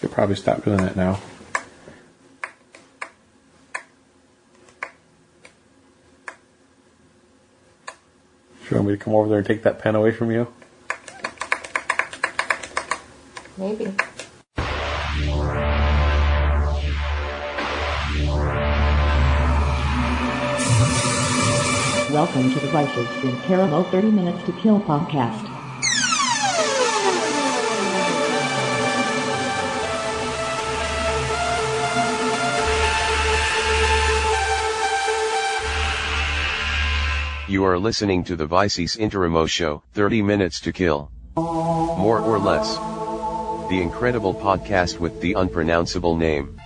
Could probably stop doing that now. Do you want me to come over there and take that pen away from you? Maybe. Welcome to the Vicis Interimo 30 Minutes to Kill podcast. You are listening to the Vicis Interimo show, 30 Minutes to Kill. More or less. The incredible podcast with the unpronounceable name.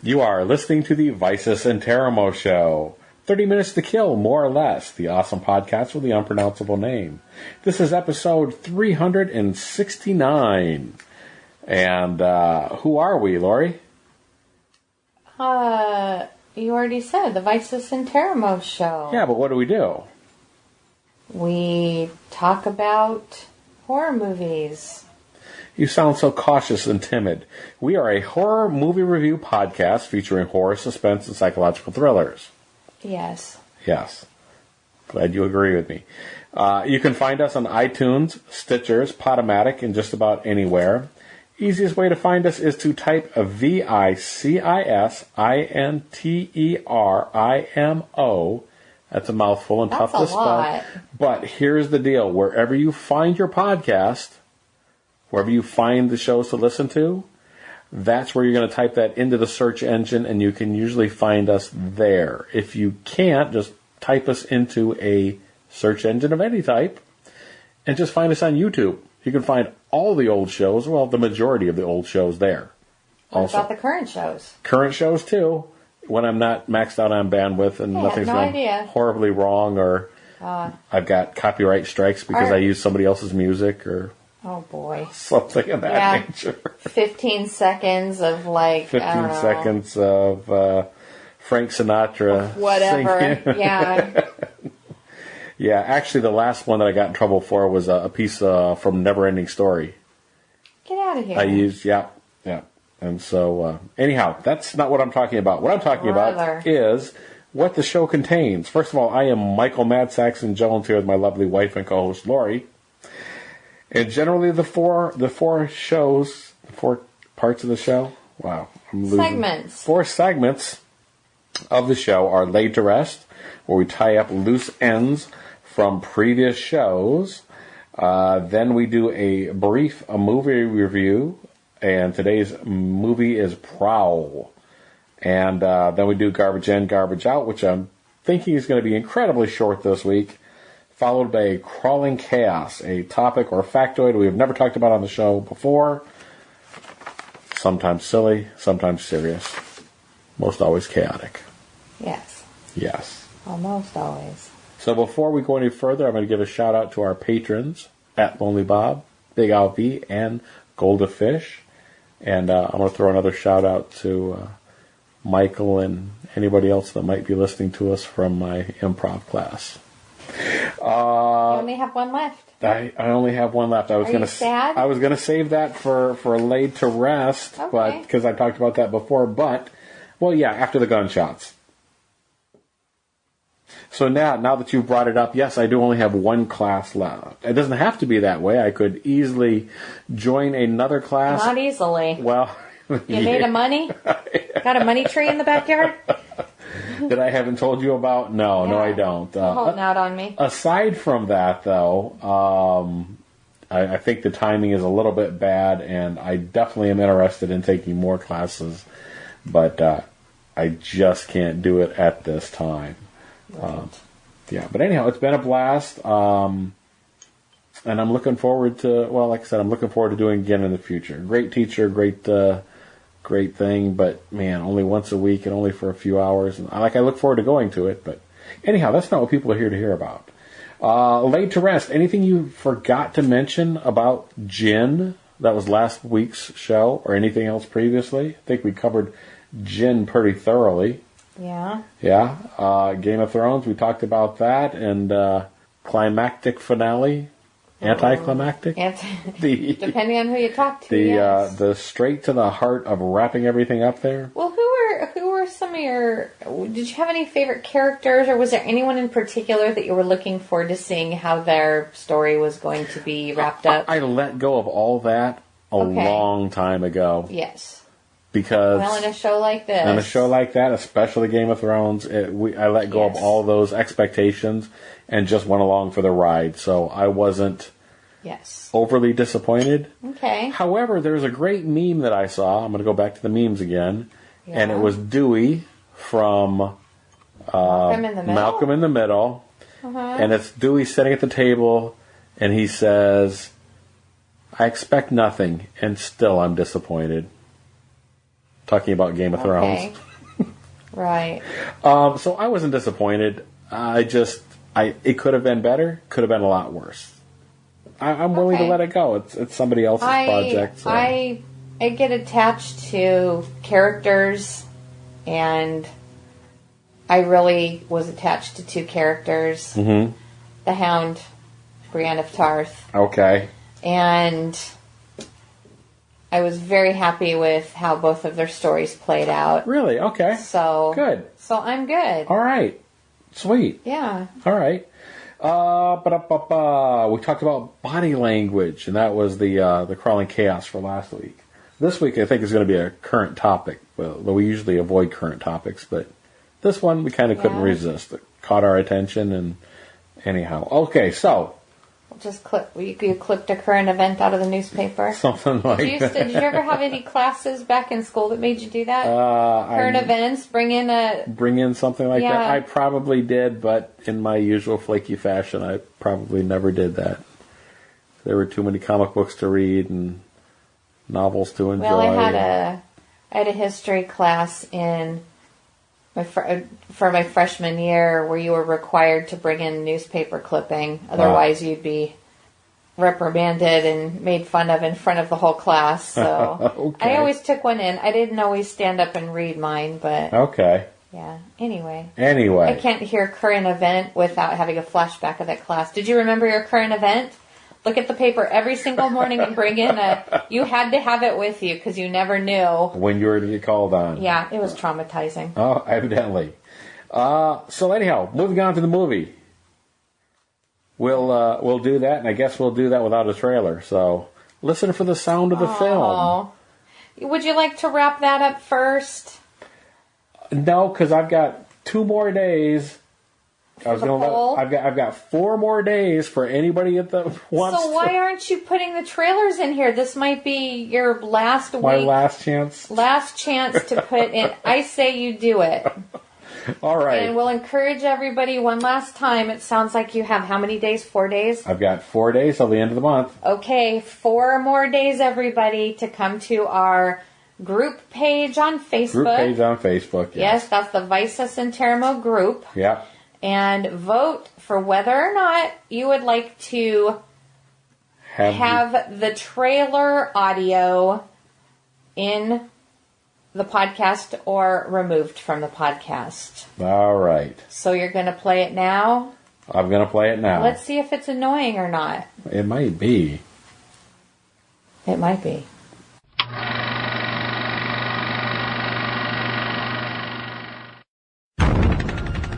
You are listening to the Vicis Interimo show, 30 Minutes to Kill, more or less, the awesome podcast with the unpronounceable name. This is episode 369. And who are we, Lori? You already said, the Vicis Interimo show. Yeah, but what do we do? We talk about horror movies. You sound so cautious and timid. We are a horror movie review podcast featuring horror, suspense, and psychological thrillers. Yes. Yes. Glad you agree with me. You can find us on iTunes, Stitchers, Podomatic, and just about anywhere. Easiest way to find us is to type VICISINTERIMO. That's a mouthful and tough to spell. Lot. But here's the deal. Wherever you find your podcast, wherever you find the shows to listen to, that's where you're going to type that into the search engine, and you can usually find us there. If you can't, just type us into a search engine of any type, and just find us on YouTube. You can find all the old shows, well, the majority of the old shows there. What about the current shows? Current shows, too, when I'm not maxed out on bandwidth and nothing's gone horribly wrong, or I've got copyright strikes because I use somebody else's music, or oh boy, something of that nature. 15 seconds of 15 seconds of Frank Sinatra whatever singing. Yeah. Yeah, actually the last one that I got in trouble for was a piece from Neverending Story. Get out of here. I used, yeah. And so, anyhow, that's not what I'm talking about. What I'm talking about is what the show contains. First of all, I am Michael Mad Saxon Jones here with my lovely wife and co-host Lori. And generally the four shows, the 4 parts of the show, wow, I'm losing. Segments. 4 segments of the show are Laid to Rest, where we tie up loose ends from previous shows. Then we do a movie review, and today's movie is Prowl. And then we do Garbage In, Garbage Out, which I'm thinking is going to be incredibly short this week, followed by Crawling Chaos, a topic or factoid we have never talked about on the show before. Sometimes silly, sometimes serious. Most always chaotic. Yes. Yes. Almost always. So before we go any further, I'm going to give a shout out to our patrons at Lonely Bob, Big Al V, and Golda Fish. And I'm going to throw another shout out to Michael and anybody else that might be listening to us from my improv class. You only have one left. I only have one left. Are you sad? I was going to save that for Laid to Rest, but because I talked about that before. But, well, yeah, after the gunshots. So now that you've brought it up, yes, I do only have one class left. It doesn't have to be that way. I could easily join another class. Not easily. Well, you made of money? Got a money tree in the backyard? That I haven't told you about? No, I don't. Holding out on me. Aside from that, though, I think the timing is a little bit bad, and I definitely am interested in taking more classes, but I just can't do it at this time. Right. But anyhow, it's been a blast, and I'm looking forward to, well, like I said, I'm looking forward to doing it again in the future. Great teacher, great thing, but man, only once a week and only for a few hours. And I look forward to going to it, but anyhow, that's not what people are here to hear about. Laid to Rest, anything you forgot to mention about Jinn? That was last week's show, or anything else previously? I think we covered Jinn pretty thoroughly. Yeah. Yeah. Game of Thrones, we talked about that, and climactic finale. Anticlimactic? Depending on who you talk to, yes. The straight to the heart of wrapping everything up there? Well, who were some of your... Did you have any favorite characters, or was there anyone in particular that you were looking forward to seeing how their story was going to be wrapped up? I let go of all that a long time ago. Yes. Because... Well, in a show like this... In a show like that, especially Game of Thrones, I let go of all those expectations and just went along for the ride. So I wasn't overly disappointed. Okay. However, there's a great meme that I saw. I'm going to go back to the memes again. Yeah. And it was Dewey from Malcolm in the Middle. Uh-huh. And it's Dewey sitting at the table, and he says, I expect nothing, and still I'm disappointed. Talking about Game of Thrones. Right. So I wasn't disappointed. It could have been better. Could have been a lot worse. I'm willing to let it go. It's somebody else's project. So. I get attached to characters, and I really was attached to two characters. Mm-hmm. The Hound, Brienne of Tarth. Okay. And I was very happy with how both of their stories played out. Really? Okay. So good. So I'm good. All right. Sweet. Yeah. All right. We talked about body language, and that was the crawling chaos for last week. This week, I think, is going to be a current topic. Well, we usually avoid current topics, but this one we kind of couldn't resist. It caught our attention, and anyhow. Okay, so. Just click. You clicked a current event out of the newspaper. Something like that. Did you ever have any classes back in school that made you do that? Current events, bring in something like that. I probably did, but in my usual flaky fashion, I probably never did that. There were too many comic books to read and novels to enjoy. Well, I had a history class in for my freshman year where you were required to bring in newspaper clipping. Otherwise, you'd be reprimanded and made fun of in front of the whole class. So I always took one in. I didn't always stand up and read mine, but yeah. Anyway, I can't hear current event without having a flashback of that class. Did you remember your current event? Look at the paper every single morning and bring in you had to have it with you because you never knew when you were to get called on. Yeah, it was traumatizing. Oh, evidently. So anyhow, moving on to the movie. We'll do that, and I guess we'll do that without a trailer. So listen for the sound of the film. Would you like to wrap that up first? No, because I've got 2 more days. I've got 4 more days for anybody that wants. So why aren't you putting the trailers in here? This might be your last week. My last chance. Last chance to put in. I say you do it. All right. And we'll encourage everybody one last time. It sounds like you have how many days? 4 days? I've got 4 days till the end of the month. Okay, 4 more days, everybody, to come to our group page on Facebook. Yes, that's the Vicis Interimo group. Yeah. And vote for whether or not you would like to have the trailer audio in the podcast or removed from the podcast. All right. So you're going to play it now? I'm going to play it now. Let's see if it's annoying or not. It might be. It might be.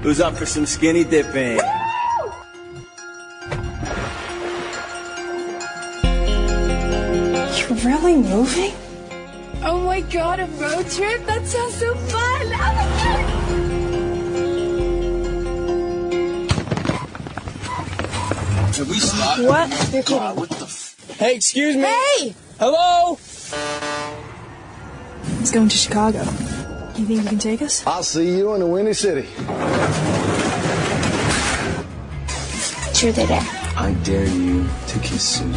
Who's up for some skinny dipping? You're really moving? Oh my god, a road trip? That sounds so fun! Oh my god! Have we stopped? What? You're kidding. What the Hey, excuse me! Hey! Hello? It's going to Chicago. You think you can take us? I'll see you in the Windy City. Truth or dare? I dare you to kiss Susan.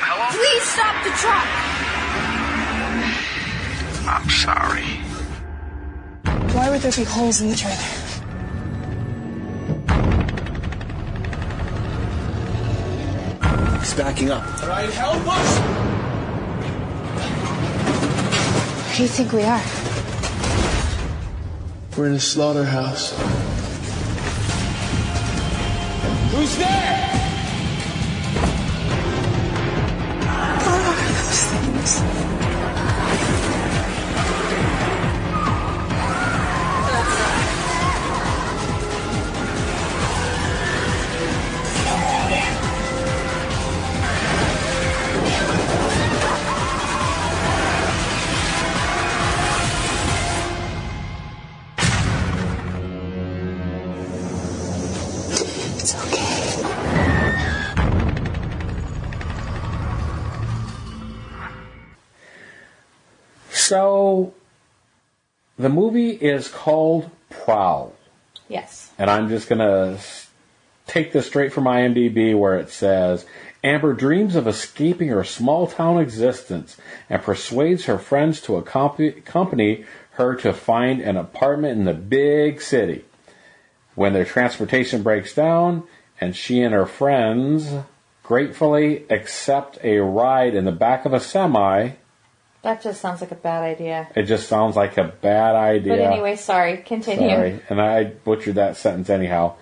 Hello? Please stop the truck! I'm sorry. Why would there be holes in the trailer? He's backing up. All right, help us! Where do you think we are? We're in a slaughterhouse. Who's there? What are those things? It's okay. So, the movie is called Prowl. Yes. And I'm just going to take this straight from IMDb where it says, Amber dreams of escaping her small-town existence and persuades her friends to accompany her to find an apartment in the big city. When their transportation breaks down and she and her friends gratefully accept a ride in the back of a semi. That just sounds like a bad idea. It just sounds like a bad idea. But anyway, sorry. Continue. Sorry. And I butchered that sentence anyhow.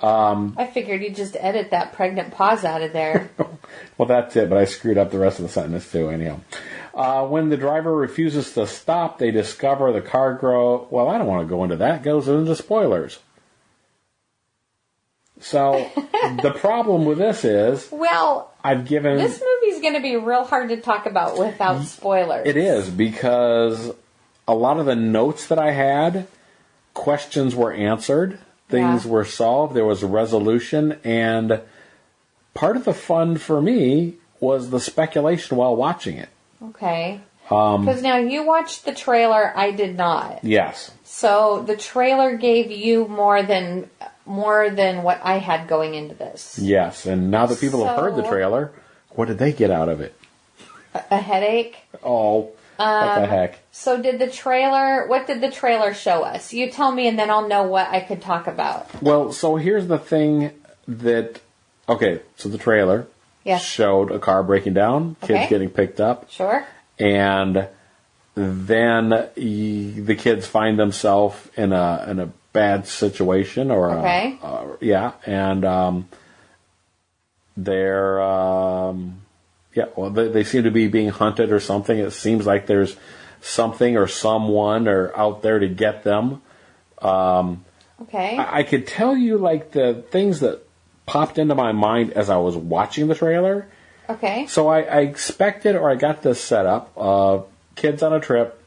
I figured you'd just edit that pregnant pause out of there. Well, that's it, but I screwed up the rest of the sentence too, anyhow. When the driver refuses to stop, they discover the car well, I don't want to go into that. It goes into spoilers. So, the problem with this is... Well, I've given... This movie's going to be real hard to talk about without spoilers. It is, because a lot of the notes that I had, questions were answered, things were solved, there was a resolution, and part of the fun for me was the speculation while watching it. Okay. Because now you watched the trailer, I did not. Yes. So the trailer gave you more than what I had going into this. Yes, and now that people have heard the trailer, what did they get out of it? A headache? Oh, what the heck. So what did the trailer show us? You tell me and then I'll know what I could talk about. Well, so here's the thing that, okay, so the trailer showed a car breaking down, kids getting picked up. Sure. And then the kids find themselves in a bad situation, or and they're they seem to be being hunted or something. It seems like there's something or someone or out there to get them. I could tell you like the things that popped into my mind as I was watching the trailer. Okay. So I expected, or I got this set up, kids on a trip,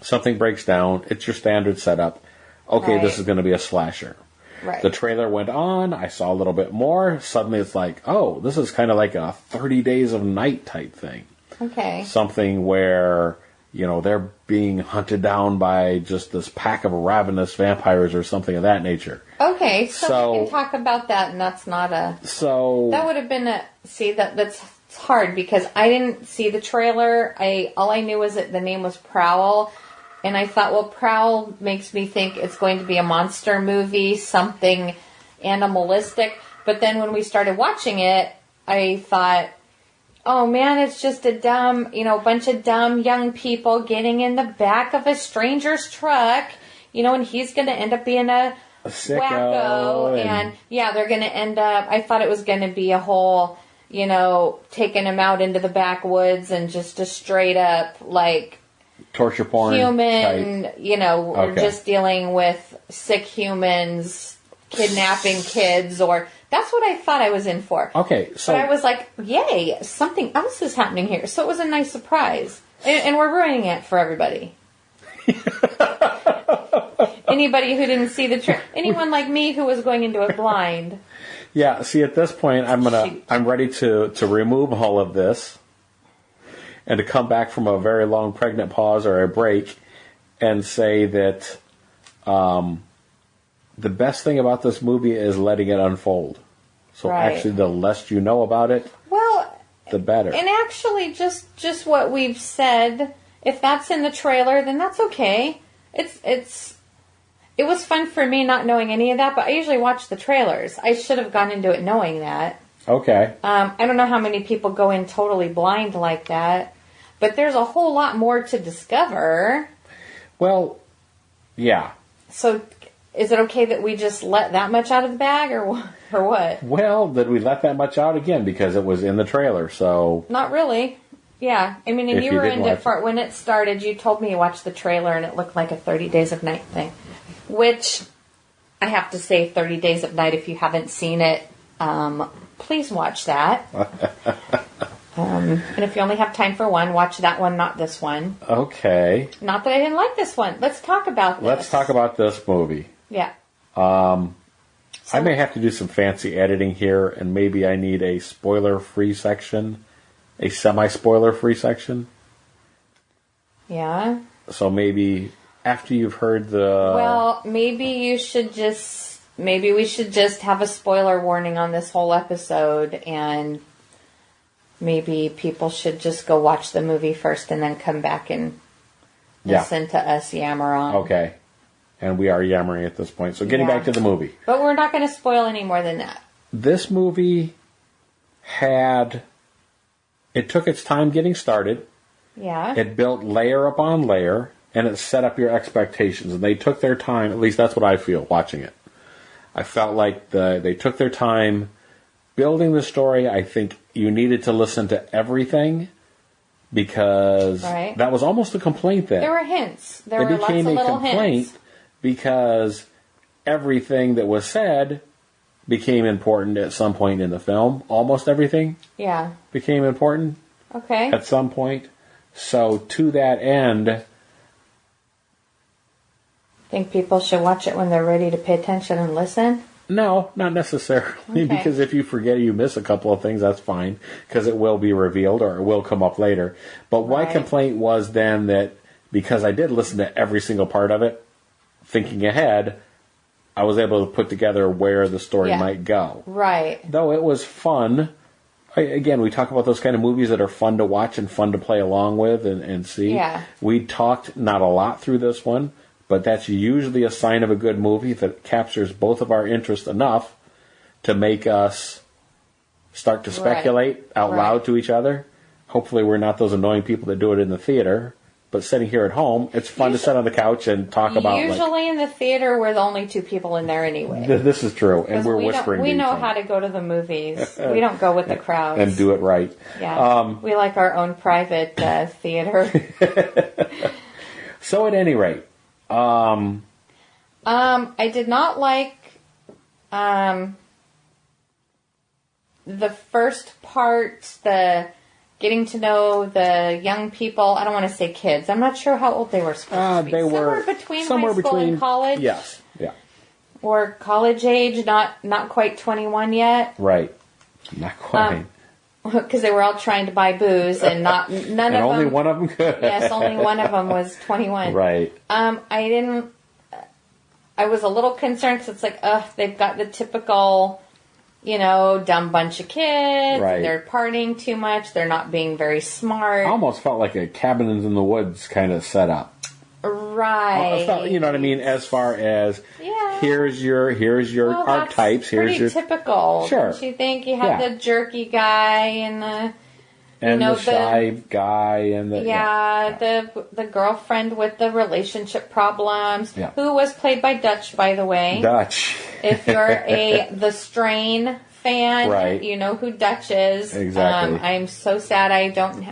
something breaks down, it's your standard setup. Okay, this is going to be a slasher. Right. The trailer went on, I saw a little bit more, suddenly it's like, oh, this is kind of like a 30 Days of Night type thing. Okay. Something where, they're being hunted down by just this pack of ravenous vampires or something of that nature. Okay, so we can talk about that, and that's not a... So... That would have been a... See, that's hard, because I didn't see the trailer. All I knew was that the name was Prowl, and I thought, well, Prowl makes me think it's going to be a monster movie, something animalistic. But then when we started watching it, I thought, oh man, it's just a bunch of dumb young people getting in the back of a stranger's truck, and he's going to end up being a wacko, and they're going to end up, I thought it was going to be a whole, taking him out into the backwoods and just a straight up, like, torture porn human, type. We're just dealing with sick humans kidnapping kids, or that's what I thought I was in for. Okay, so but I was like, yay, something else is happening here. So it was a nice surprise, and we're ruining it for everybody. Anybody who didn't see the anyone like me who was going into it blind. Yeah, see, at this point, I'm ready to remove all of this and to come back from a very long pregnant pause or a break and say that the best thing about this movie is letting it unfold. So actually, the less you know about it, the better. And actually, just what we've said, if that's in the trailer, then that's okay. It was fun for me not knowing any of that, but I usually watch the trailers. I should have gone into it knowing that. Okay. I don't know how many people go in totally blind like that, but there's a whole lot more to discover. Well, Yeah. So, is it okay that we just let that much out of the bag, or what? Well, did we let that much out again because it was in the trailer? So Not really. Yeah, I mean, and If you you were didn't into watch it for when it started. You told me you watched the trailer, and it looked like a 30 Days of Night thing. Which I have to say, 30 Days of Night. If you haven't seen it, please watch that. And if you only have time for one, watch that one, not this one. okay, Not that I didn't like this one. Let's talk about this. let's talk about this movie. Yeah. I may have to do some fancy editing here, and maybe I need a spoiler-free section, a semi-spoiler-free section. Yeah. So maybe after you've heard the... Well, maybe we should just have a spoiler warning on this whole episode, and maybe people should just go watch the movie first and then come back and listen to us yammer on. Okay. And we are yammering at this point. So getting back to the movie. But we're not going to spoil any more than that. This movie it took its time getting started. Yeah. It built layer upon layer, and it set up your expectations. And they took their time, at least that's what I feel watching it. I felt like they took their time building the story. I think you needed to listen to everything because that was almost a complaint then. There were hints. There were became lots of a little complaint hints. Because everything that was said became important at some point in the film. Almost everything became important at some point. So to that end... Think people should watch it when they're ready to pay attention and listen? No, not necessarily. Okay. Because if you forget or you miss a couple of things, that's fine. Because it will be revealed or it will come up later. But my complaint was then that because I did listen to every single part of it, thinking ahead, I was able to put together where the story might go. Right. Though it was fun. Again, we talk about those kind of movies that are fun to watch and fun to play along with and see. Yeah. We talked not a lot through this one, but that's usually a sign of a good movie that captures both of our interests enough to make us start to speculate out loud to each other. Hopefully we're not those annoying people that do it in the theater. But sitting here at home, it's fun to sit on the couch and talk about... Usually in the theater, we're the only two people in there anyway. This is true, and we're whispering We to know each how other. to go to the movies. We don't go with the crowds. And do it right. Yeah. We like our own private theater. So at any rate... I did not like the first part, the getting to know the young people. I don't want to say kids. I'm not sure how old they were supposed to be. They were somewhere between high school and college. Yes, yeah. Or college age, not quite 21 yet. Right. Not quite. Because they were all trying to buy booze, and none of them. And only one of them could. Yes, only one of them was 21. Right. I was a little concerned because it's like, they've got the typical, dumb bunch of kids. Right. They're partying too much. They're not being very smart. I almost felt like a cabin in the woods kind of setup. Right. You know what I mean? As far as here's your archetypes. Here's pretty your typical. Sure. Don't you think? You have the jerky guy and the shy guy and the girlfriend with the relationship problems, who was played by Dutch, by the way. Dutch. If you're The Strain fan, right. you know who Dutch is. Exactly. I'm so sad I don't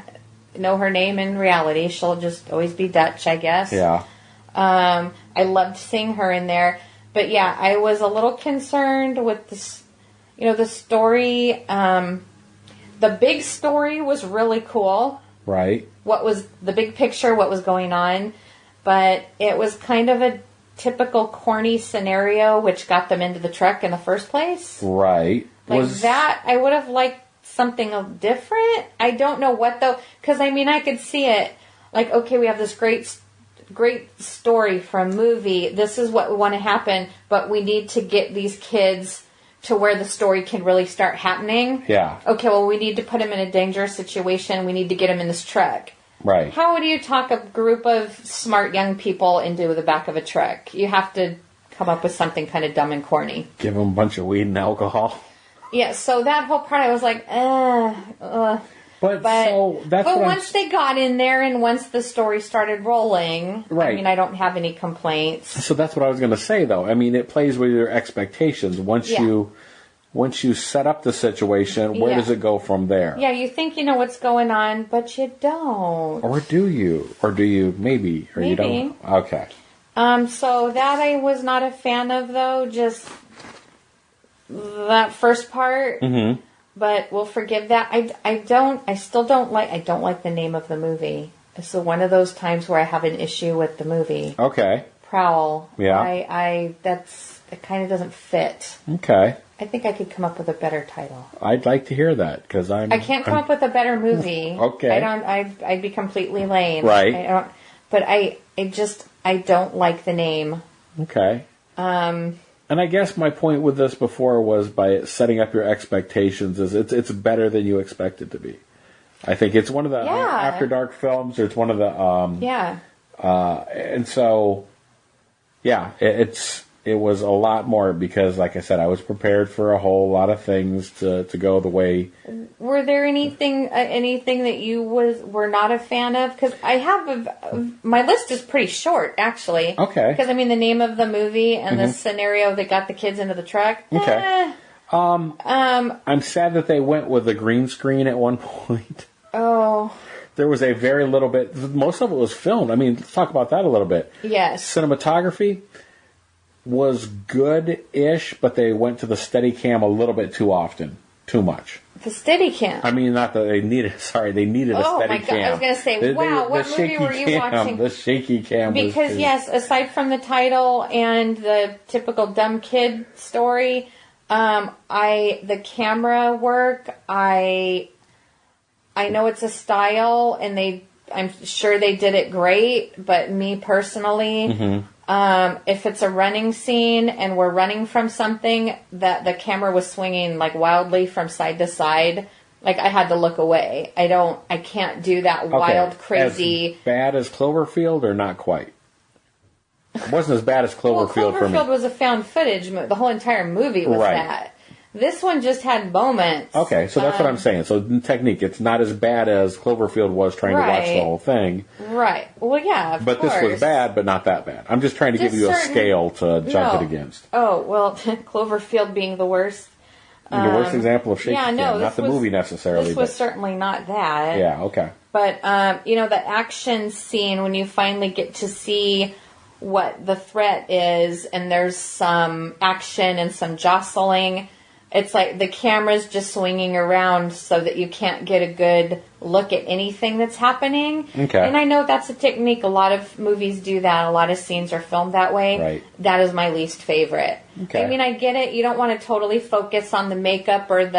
know her name in reality. She'll just always be Dutch, I guess. Yeah. I loved seeing her in there. But yeah, I was a little concerned with this, the story. The big story was really cool. Right. What was the big picture, what was going on. But it was kind of a typical corny scenario which got them into the truck in the first place. Right. That, I would have liked something different. I don't know what though, because I could see it. Like, okay, we have this great story from movie. This is what we want to happen, but we need to get these kids to where the story can really start happening. Yeah. Okay, well, we need to put them in a dangerous situation. We need to get them in this truck. Right. How do you talk a group of smart young people into the back of a truck? You have to come up with something kind of dumb and corny. Give them a bunch of weed and alcohol. Yeah, so that whole part I was like, But so that's but what once they got in there and once the story started rolling, Right. I mean, I don't have any complaints. So that's what I was going to say, though. I mean, it plays with your expectations. Once you set up the situation, where Yeah. does it go from there? Yeah, you think you know what's going on, but you don't. Or do you? Or do you? Maybe. Or you Maybe. don't? Okay. So that I was not a fan of, though, just that first part. Mm-hmm. But we'll forgive that. I still don't like the name of the movie. So one of those times where I have an issue with the movie. Okay. Prowl. Yeah. It kind of doesn't fit. Okay. I think I could come up with a better title. I'd like to hear that, because I can't come up with a better movie. Okay. I'd be completely lame. Right. I don't like the name. Okay. And I guess my point with this before was by setting up your expectations is it's better than you expect it to be. I think it's one of the After Dark films, or it's one of the and so it was a lot more because, like I said, I was prepared for a whole lot of things to go the way. Were there anything that you were not a fan of? Because I have my list is pretty short, actually. Okay. Because I mean, the name of the movie and the scenario that got the kids into the truck. Okay. I'm sad that they went with the green screen at one point. Oh. There was a very little bit. Most of it was filmed. I mean, let's talk about that a little bit. Yes. Cinematography was good-ish, but they went to the Steadicam a little bit too often. Too much. The Steadicam. I mean, not that they needed. Sorry, they needed a Steadicam. Oh my God! I was going to say, wow, what movie were you watching? The shaky cam. Because yes, aside from the title and the typical dumb kid story, the camera work, I know it's a style, and I'm sure they did it great. But me personally, if it's a running scene and we're running from something that the camera was swinging like wildly from side to side, like I had to look away. I can't do that wild, crazy. As bad as Cloverfield, or not quite? It wasn't as bad as Cloverfield for me. Cloverfield was a found footage. The whole entire movie was that. This one just had moments. Okay, so that's what I'm saying. So in technique, it's not as bad as Cloverfield was trying to watch the whole thing. Right. Well, yeah, But this was bad, but not that bad. I'm just trying to give you a scale to jump it against. Oh, well, Cloverfield being the worst. The worst example of shaky cam, not the movie necessarily. This was certainly not that. Yeah, okay. But, the action scene, when you finally get to see what the threat is, and there's some action and some jostling, it's like the camera's just swinging around so that you can't get a good look at anything that's happening. Okay. And I know that's a technique. A lot of movies do that. A lot of scenes are filmed that way. Right. That is my least favorite. Okay. I mean, I get it. You don't want to totally focus on the makeup or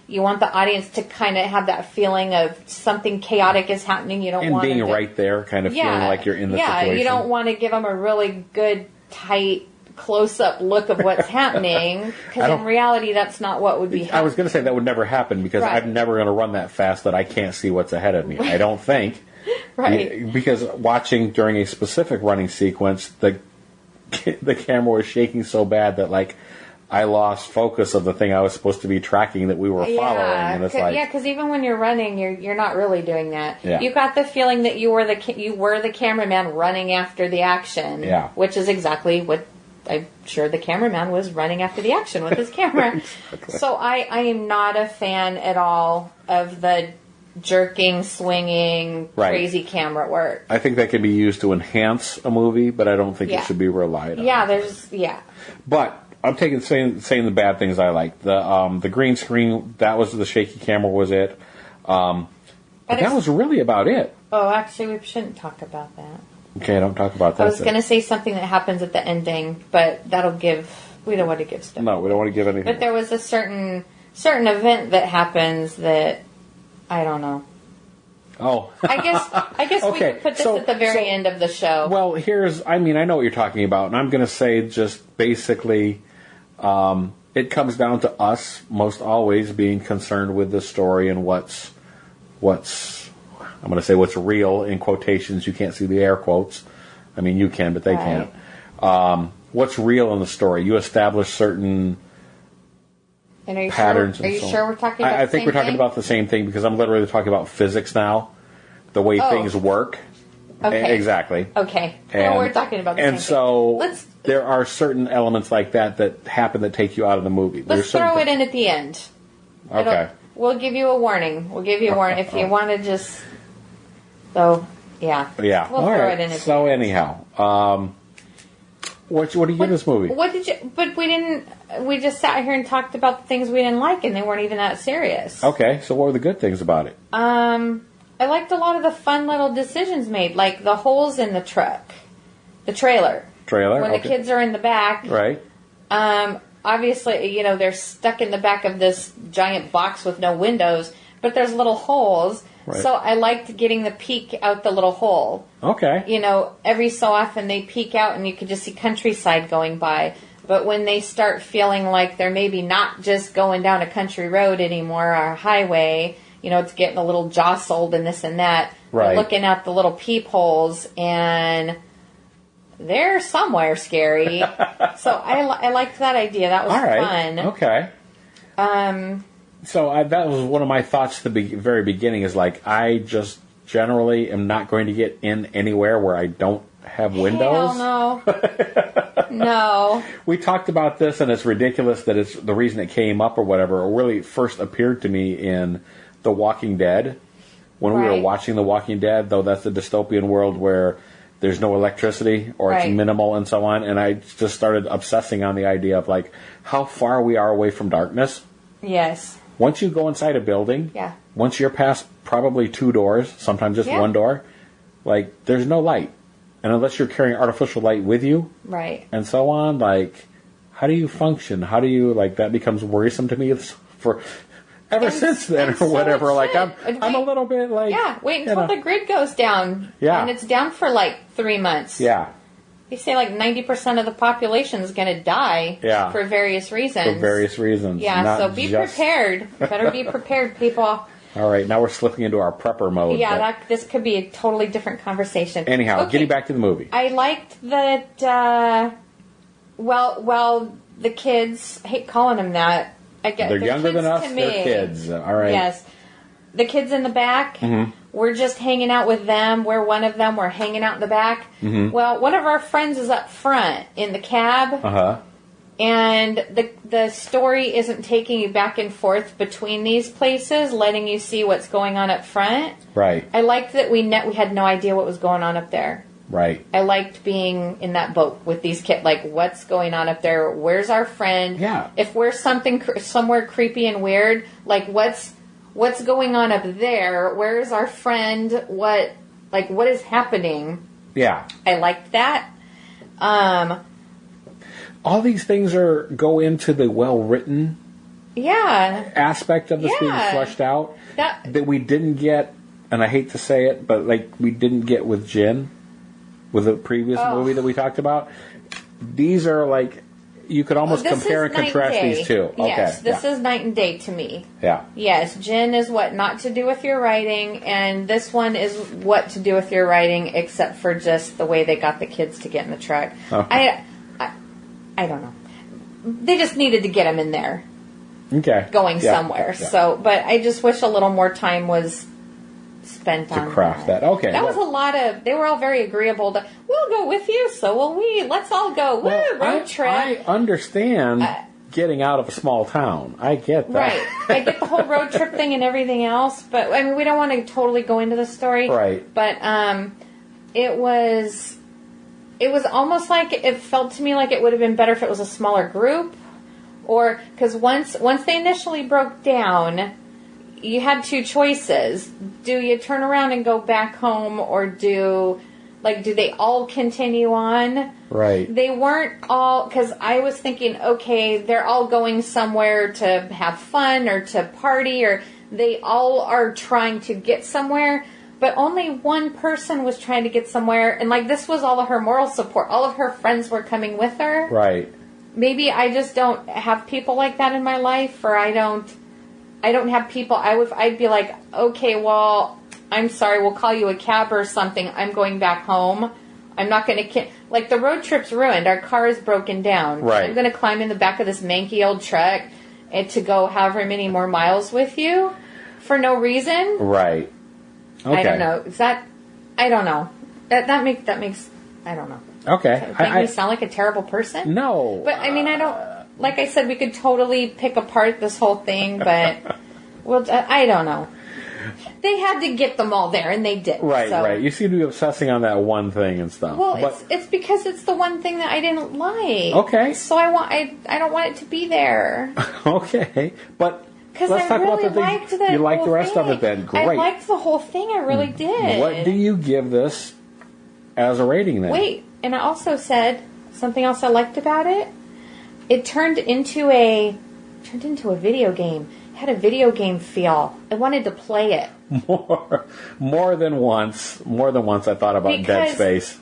you want the audience to kind of have that feeling of something chaotic is happening. You don't want being right there, kind of feeling like you're in the situation. Yeah, you don't want to give them a really good, tight, close-up look of what's happening, because in reality that's not what would be happening. I was going to say that would never happen, because I'm never going to run that fast that I can't see what's ahead of me. I don't think. Right. Because watching during a specific running sequence, the camera was shaking so bad that I lost focus of the thing I was supposed to be tracking that we were following. And it's because even when you're running, you're not really doing that. Yeah. You got the feeling that you were the cameraman running after the action. Yeah. Which is exactly what I'm sure the cameraman was running after the action with his camera. Exactly. So I am not a fan at all of the jerking, swinging, crazy camera work. I think that can be used to enhance a movie, but I don't think it should be relied on. Yeah, But I'm saying the bad things I like. The green screen, that was the shaky camera was it. But that was really about it. Oh, actually, we shouldn't talk about that. Okay, don't talk about that. I was going to say something that happens at the ending, but we don't want to give stuff. No, we don't want to give anything. But there was a certain event that happens that I don't know. Oh. I guess we could put this at the very end of the show. Well, I know what you're talking about, and I'm going to say just basically it comes down to us most always being concerned with the story and what's I'm going to say what's real in quotations. You can't see the air quotes. I mean, you can, but they can't. What's real in the story? You establish certain And are you patterns. Sure, are you so sure we're talking about I the think same we're talking thing? about the same thing because I'm literally talking about physics now, the way things work. Okay. Exactly. Okay. And, we're talking about the same and so thing. there are certain elements like that happen that take you out of the movie. Let's throw it in at the end. Okay. We'll give you a warning. We'll give you a warning if you want to just. So yeah. Yeah. We'll All throw right. it in at So the end. anyhow, what do you give this movie? What did you? But we didn't. We just sat here and talked about the things we didn't like, and they weren't even that serious. Okay. So what were the good things about it? I liked a lot of the fun little decisions made, like the holes in the truck, the trailer. When the kids are in the back. Right. Obviously, they're stuck in the back of this giant box with no windows, but there's little holes. Right. So I liked getting the peek out the little hole. Okay. Every so often they peek out and you could just see countryside going by. But when they start feeling like they're maybe not just going down a country road anymore or a highway, it's getting a little jostled and this and that. Right. You're looking at the little peepholes and they're somewhere scary. So I liked that idea. That was All right. fun. Okay. So that was one of my thoughts at the very beginning is like, I just generally am not going to get in anywhere where I don't have windows. Hell no. No. We talked about this, and it's ridiculous that it's the reason it came up or whatever. It really first appeared to me in The Walking Dead. When we were Right. watching The Walking Dead, though that's a dystopian world where there's no electricity or it's Right. minimal and so on. And I just started obsessing on the idea of like how far we are away from darkness. Yes. Once you go inside a building, Yeah. once you're past probably 2 doors, sometimes just Yeah. 1 door, like there's no light. And unless you're carrying artificial light with you Right. and so on, like how do you function? How do you that becomes worrisome to me for ever since then and or so whatever. it Like should. I'm a little bit like Yeah, wait until the grid goes down. Yeah. And it's down for like 3 months. Yeah. They say like 90% of the population is going to die Yeah. for various reasons. For various reasons. Yeah, not so be just- prepared. Better be prepared, people. All right, now we're slipping into our prepper mode. Yeah, but this could be a totally different conversation. anyhow, Okay. getting back to the movie. I liked that, the kids, I hate calling them that. They're younger than us, to me. they're kids. All right. Yes. The kids in the back, Mm-hmm. we're just hanging out with them. We're one of them. We're hanging out in the back. Mm-hmm. Well, one of our friends is up front in the cab, Uh-huh. and the story isn't taking you back and forth between these places, letting you see what's going on up front. Right. I liked that we had no idea what was going on up there. Right. I liked being in that boat with these kids. Like, what's going on up there? Where's our friend? Yeah. If we're somewhere creepy and weird, like what's going on up there? Where's our friend? What is happening? Yeah. I liked that. All these things go into the well-written Yeah. aspect of this being Yeah. fleshed out That we didn't get, and I hate to say it, but we didn't get with Jin, with the previous movie that we talked about. These are you could almost this compare is and contrast night and day. these two. Yes, Okay. this is night and day to me. Yeah. Yes, Jin is what not to do with your writing, and this one is what to do with your writing, except for just the way they got the kids to get in the truck. Okay. I don't know. They just needed to get them in there, Okay. going Yeah. somewhere. Yeah. So, but I just wish a little more time was spent on craft that. Okay. That was a lot of. They were all very agreeable to. We'll go with you, so will we. Let's all go. Woo, road trip. I understand getting out of a small town. I get that. Right. I get the whole road trip thing and everything else, but I mean, we don't want to totally go into the story. Right. But it was almost like it felt to me like it would have been better if it was a smaller group, or because once they initially broke down, you had two choices. Do you turn around and go back home, or do they all continue on? Right. They weren't all, because I was thinking, okay, they're all going somewhere to have fun or to party, or they all are trying to get somewhere, but only one person was trying to get somewhere, and this was all of her moral support. All of her friends were coming with her. Right. Maybe I just don't have people like that in my life, or I don't have people. I'd be like, okay, well, I'm sorry, we'll call you a cab or something. I'm going back home. I'm not going to... the road trip's ruined. Our car is broken down. Right. I'm going to climb in the back of this manky old truck and to go however many more miles with you for no reason. Right. Okay. I don't know. Is that? I don't know. That makes. I don't know. Okay. Make me sound like a terrible person? No. But I mean, I don't. Like I said, we could totally pick apart this whole thing, but I don't know. They had to get them all there, and they did. Right, so. right. You seem to be obsessing on that one thing and stuff. Well, it's because it's the one thing that I didn't like. Okay. So I don't want it to be there. Okay, but because let's I talk really about the liked thing. that. You like whole the rest thing. of it, then great. I liked the whole thing. I really did. What do you give this as a rating then? Wait, and I also said something else I liked about it. It turned into a video game. It had a video game feel. I wanted to play it. More than once I thought about Dead Space.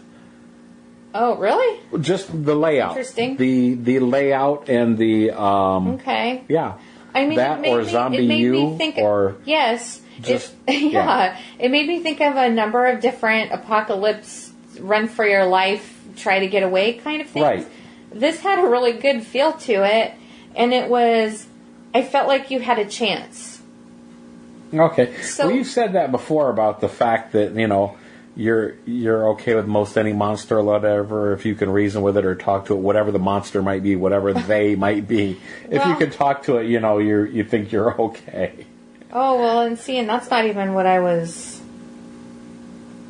Oh, really? Just the layout. Interesting. The layout and the okay. Yeah. I mean, that or Zombie U or yes. Just yeah. It made me think of a number of different apocalypse, run for your life, try to get away kind of things. Right. This had a really good feel to it, and it was. I felt like you had a chance. Okay. So, well, you've said that before about the fact that, you're okay with most any monster or whatever if you can reason with it or talk to it, whatever the monster might be, whatever they might be. If you can talk to it, you think you're okay. Oh, well, and that's not even what I was...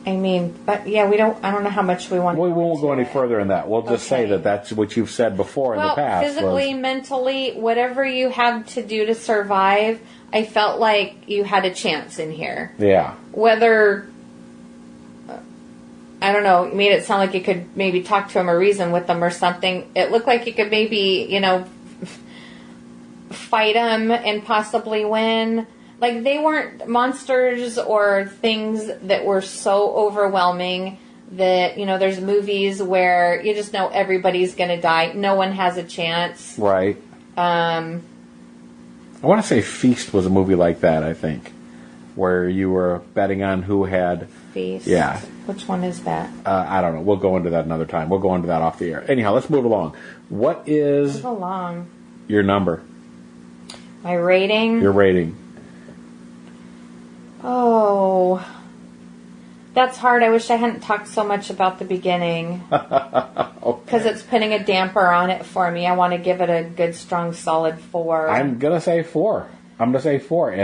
I mean, but yeah, I don't know how much we want to... We won't go any further in that. We'll just say that that's what you've said before in the past. Physically, mentally, whatever you had to do to survive, I felt like you had a chance in here. Yeah. Whether... I don't know, it made it sound like you could maybe talk to him or reason with them or something. It looked like you could maybe, fight him and possibly win. Like, they weren't monsters or things that were so overwhelming that, there's movies where you just know everybody's going to die. No one has a chance. Right. I want to say Feast was a movie like that, I think, where you were betting on who had... Feast? Yeah. Which one is that? I don't know. We'll go into that another time. We'll go into that off the air. Anyhow, let's move along. What is Move along. Your number? My rating? Your rating. Oh, that's hard. I wish I hadn't talked so much about the beginning. Because it's putting a damper on it for me. I want to give it a good, strong, solid 4. I'm going to say 4. And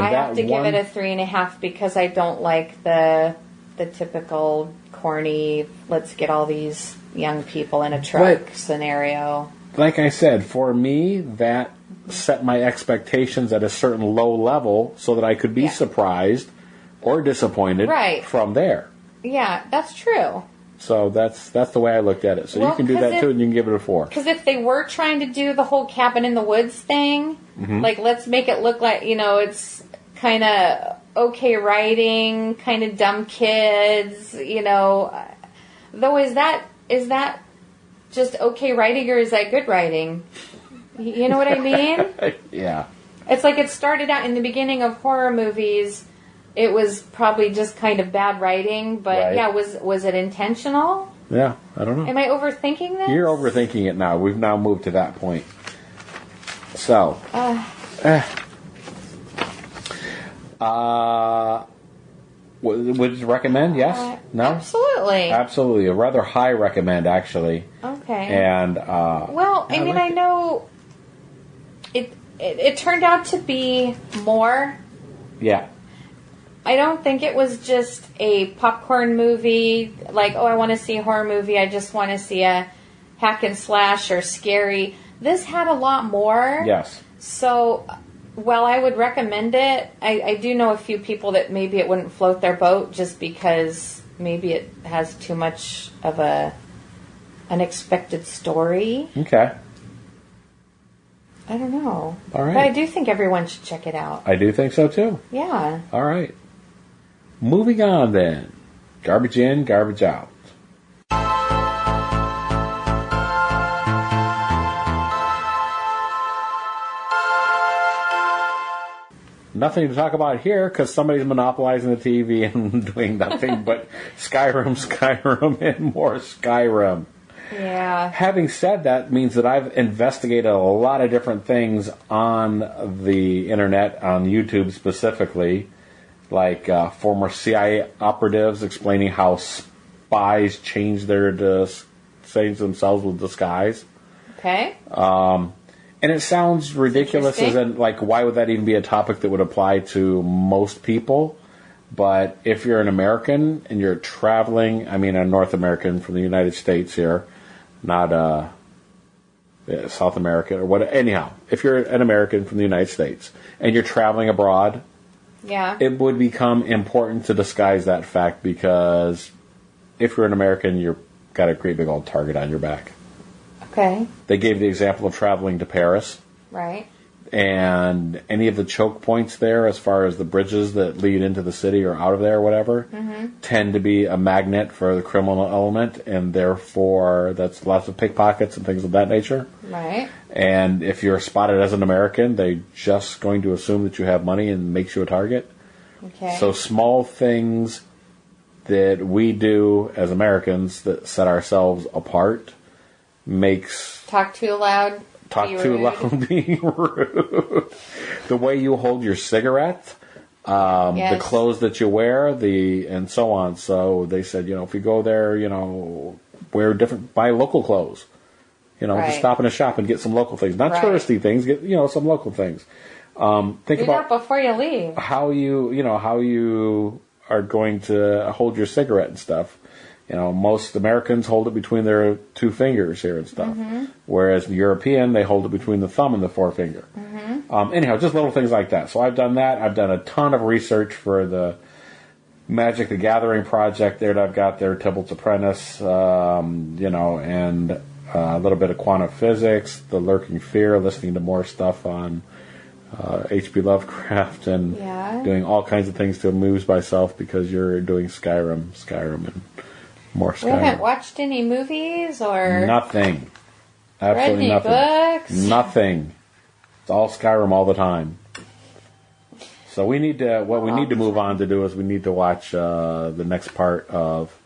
I have to give it a 3.5 because I don't like the typical corny, let's get all these young people in a truck scenario. Like I said, for me, that set my expectations at a certain low level so that I could be surprised or disappointed from there. Yeah, that's true. So that's the way I looked at it. So you can do that too, and you can give it a 4. Because if they were trying to do the whole cabin in the woods thing, like let's make it look like it's kind of okay writing, kind of dumb kids, Though is that just okay writing or is that good writing? You know what I mean? Yeah. It's like it started out in the beginning of horror movies. It was probably just kind of bad writing, but was it intentional? Yeah, I don't know. Am I overthinking this? You're overthinking it now. We've now moved to that point. So, would you recommend? Yes? No? Absolutely. Absolutely. A rather high recommend, actually. Okay. And, I know it turned out to be more. Yeah. I don't think it was just a popcorn movie, like, I want to see a horror movie, I just want to see a hack and slash or scary. This had a lot more. Yes. So, while I would recommend it, I do know a few people that maybe it wouldn't float their boat just because maybe it has too much of a unexpected story. Okay. I don't know. All right. But I do think everyone should check it out. I do think so, too. Yeah. All right. Moving on, then. Garbage in, garbage out. Nothing to talk about here because somebody's monopolizing the TV and doing nothing but Skyrim, and more Skyrim. Yeah. Having said that, means that I've investigated a lot of different things on the internet, on YouTube specifically, like former CIA operatives explaining how spies change themselves with disguise. Okay. And it sounds ridiculous, as in, like, why would that even be a topic that would apply to most people? But if you're an American and you're traveling, I mean a North American from the United States here, not South America or what. Anyhow, if you're an American from the United States and you're traveling abroad, yeah, it would become important to disguise that fact, because if you're an American, you've got a great big old target on your back. Okay. They gave the example of traveling to Paris. Right. And any of the choke points there, as far as the bridges that lead into the city or out of there or whatever, tend to be a magnet for the criminal element, and therefore that's lots of pickpockets and things of that nature. Right. And if you're spotted as an American, they're just going to assume that you have money and makes you a target. Okay. So small things that we do as Americans that set ourselves apart makes... Talk too loud. Talk too loud, being rude. The way you hold your cigarette, yes. the clothes that you wear, and so on. So they said, if you go there, wear buy local clothes. Right. Just stop in a shop and get some local things. Not touristy things, get, some local things. Think Do about that before you leave. how you are going to hold your cigarette and stuff. Most Americans hold it between their two fingers here and stuff. Whereas the European, they hold it between the thumb and the forefinger. Anyhow, just little things like that. So I've done that. I've done a ton of research for the Magic the Gathering project there that I've got there, Tybalt's Apprentice, and a little bit of quantum physics, the Lurking Fear, listening to more stuff on H.P. Lovecraft, and doing all kinds of things to amuse myself, because you're doing Skyrim, and more Skyrim. We haven't watched any movies or... Nothing. Absolutely read any nothing. books? Nothing. It's all Skyrim all the time. So we need to... What we need to move on to do is we need to watch the next part of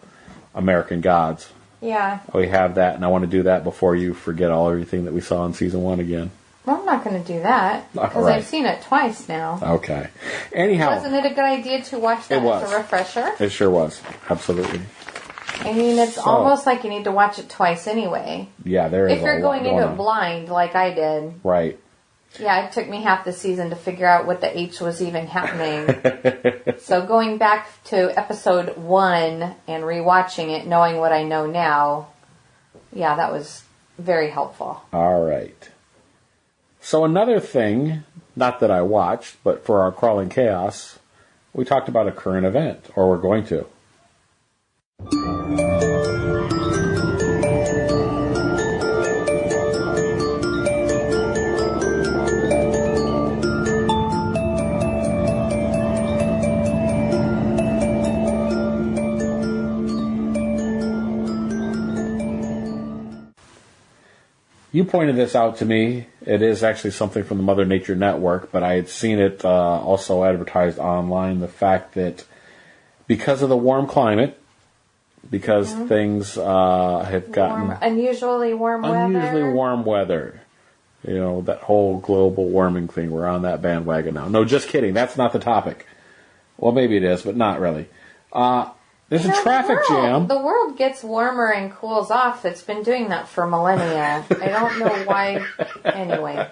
American Gods. Yeah. We have that, and I want to do that before you forget everything that we saw in Season 1 again. Well, I'm not going to do that, because Right. I've seen it twice now. Okay. Anyhow... Wasn't it a good idea to watch that as a refresher? It sure was. Absolutely. I mean, it's almost like you need to watch it twice anyway. Yeah, there is If you're a lot going into it on. blind, like I did. Right. Yeah, it took me half the season to figure out what the H was even happening. So going back to episode 1 and rewatching it, knowing what I know now, yeah, that was very helpful. All right. So another thing, not that I watched, but for our Crawling Chaos, we talked about a current event, or we're going to. You pointed this out to me. It is actually something from the Mother Nature Network, but I had seen it also advertised online, the fact that because of the warm climate, because things have gotten... Unusually warm weather. That whole global warming thing, we're on that bandwagon now. No, just kidding. That's not the topic. Well, maybe it is, but not really. There's a traffic jam. The world gets warmer and cools off. It's been doing that for millennia. I don't know why. Anyway.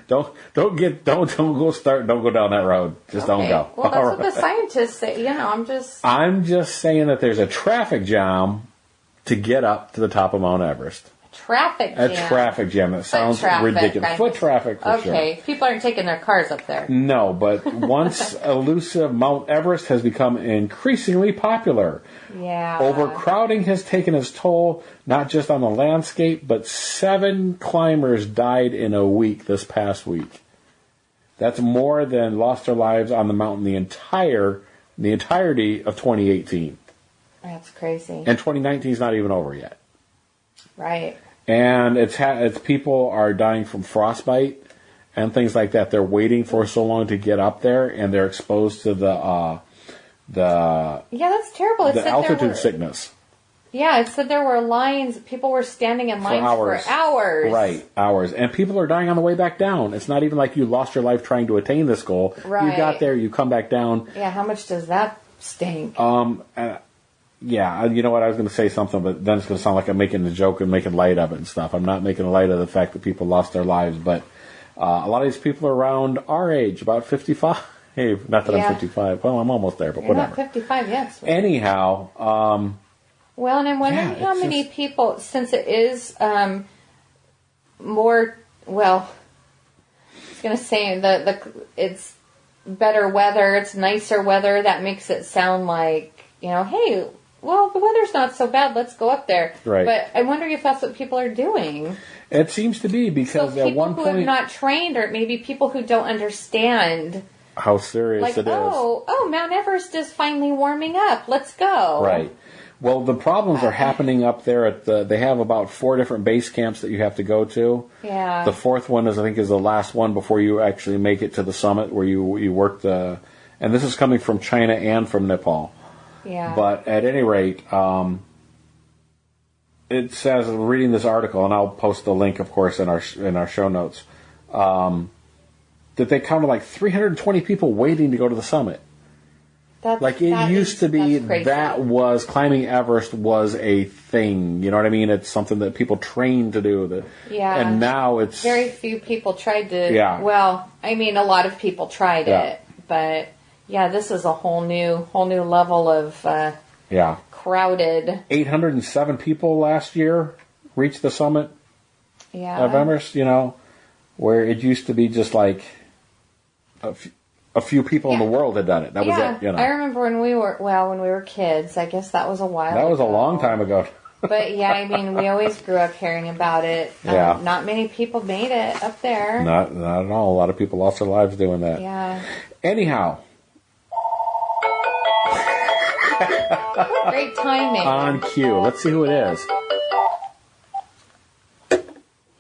Don't go down that road. Just don't go. Well, that's what the scientists say. I'm just saying that there's a traffic jam to get up to the top of Mount Everest. Traffic jam. A traffic jam. That sounds ridiculous. Foot traffic, for sure. Okay, people aren't taking their cars up there. No, but once elusive Mount Everest has become increasingly popular. Yeah. Overcrowding has taken its toll, not just on the landscape, but 7 climbers died in a week this past week. That's more than lost their lives on the mountain the entirety of 2018. That's crazy. And 2019 is not even over yet. Right. And it's people are dying from frostbite and things like that. They're waiting for so long to get up there, and they're exposed to the that's terrible. The altitude sickness. Yeah, it said there were lines. People were standing in lines for hours. Right, hours. And people are dying on the way back down. It's not even like you lost your life trying to attain this goal. Right. You got there, you come back down. Yeah, how much does that stink? Yeah, you know what? I was going to say something, but then it's going to sound like I'm making a joke and making light of it and stuff. I'm not making light of the fact that people lost their lives, but a lot of these people are around our age, about 55. Not that I'm 55. Well, I'm almost there, but You're whatever. Not 55 yet. Sweet. Anyhow. Well, and I'm wondering how many people, since it is more, well, I was going to say it's better weather, it's nicer weather, that makes it sound like, hey, well, the weather's not so bad, let's go up there. Right. But I'm wondering if that's what people are doing. It seems to be, because at one point... people who have not trained, or maybe people who don't understand... how serious it is. Oh, Mount Everest is finally warming up, let's go. Right. Well, the problems are happening up there they have about 4 different base camps that you have to go to. Yeah. The 4th one is the last one before you actually make it to the summit where you work and this is coming from China and from Nepal. Yeah. But at any rate, it says, reading this article, and I'll post the link, of course, in our show notes, that they counted like 320 people waiting to go to the summit. It used to be that climbing Everest was a thing. You know what I mean? It's something that people trained to do. And now it's... very few people tried to... Yeah. Well, I mean, a lot of people tried it. But, yeah, this is a whole new level of crowded... 807 people last year reached the summit of Everest, where it used to be just like... A few people in the world had done it. That was it. I remember when we were kids. I guess that was a while ago. That was a long time ago. But yeah, I mean, we always grew up hearing about it. Not many people made it up there. Not at all. A lot of people lost their lives doing that. Yeah. Anyhow. Great timing. On cue. Let's see who it is.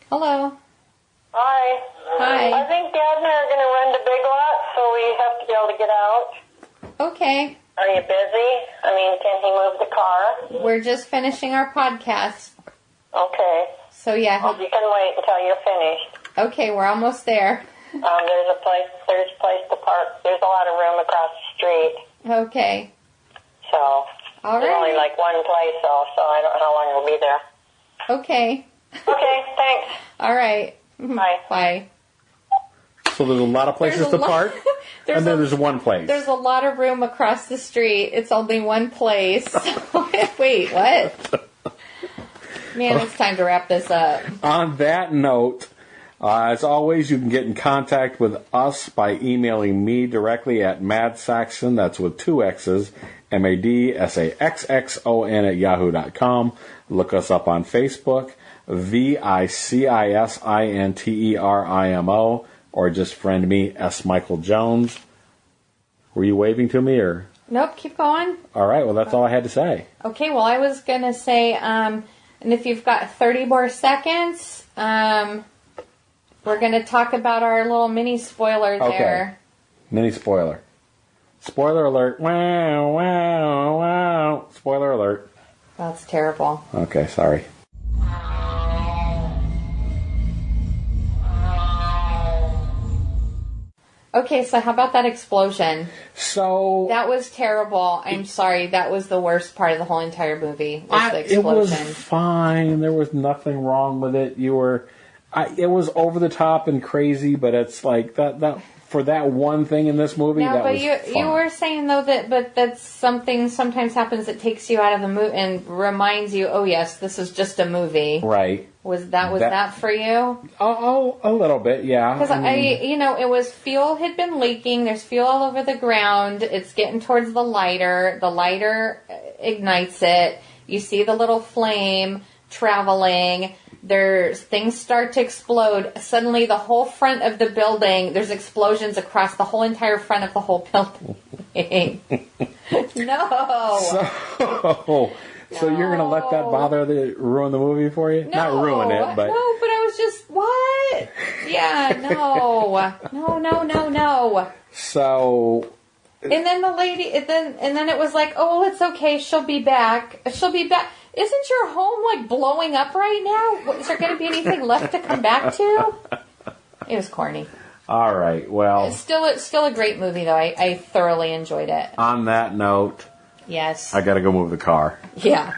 Hello. Hi. Hi. I think Dad and I are going to run to Big Lot, so we have to be able to get out. Okay. Are you busy? I mean, can he move the car? We're just finishing our podcast. Okay. So yeah. You can wait until you're finished. Okay, we're almost there. There's a place to park. There's a lot of room across the street. Okay. So. All there's right. only like one place, so I don't know how long we'll be there. Okay. Okay, thanks. All right. Bye. Bye. So there's a lot of places to park, and then there's one place. There's a lot of room across the street. It's only one place. Wait, what? Man, it's time to wrap this up. On that note, as always, you can get in contact with us by emailing me directly at madsaxon, that's with 2 X's, MADSAXXON at yahoo.com. Look us up on Facebook, VICISINTERIMO, or just friend me, S. Michael Jones. Were you waving to me, or? Nope, keep going. All right, well, that's all I had to say. Okay, well, I was going to say, and if you've got 30 more seconds, we're going to talk about our little mini spoiler there. Mini spoiler. Spoiler alert. Wow, wow, wow. Spoiler alert. That's terrible. Okay, sorry. Okay, so how about that explosion? So... that was terrible. I'm sorry. That was the worst part of the whole entire movie, was the explosion. It was fine. There was nothing wrong with it. It was over the top and crazy, but it's like that for that one thing in this movie, no, that but was you were saying, though, that's something sometimes happens that takes you out of the movie and reminds you, oh, yes, this is just a movie. Right. Was that for you? Oh, a little bit, yeah. Because it was fuel had been leaking. There's fuel all over the ground. It's getting towards the lighter. The lighter ignites it. You see the little flame traveling. Things start to explode. Suddenly, the whole front of the building, there's explosions across the whole entire front of the whole building. No. So you're going to let that ruin the movie for you? No, not ruin it, but... No, but I was just, what? Yeah, no. No. So... And then the lady, and then it was like, oh, well, it's okay, she'll be back. isn't your home like blowing up right now? Is there going to be anything left to come back to? It was corny. All right, well. It's still a great movie, though. I thoroughly enjoyed it. On that note, yes, I got to go move the car. Yeah.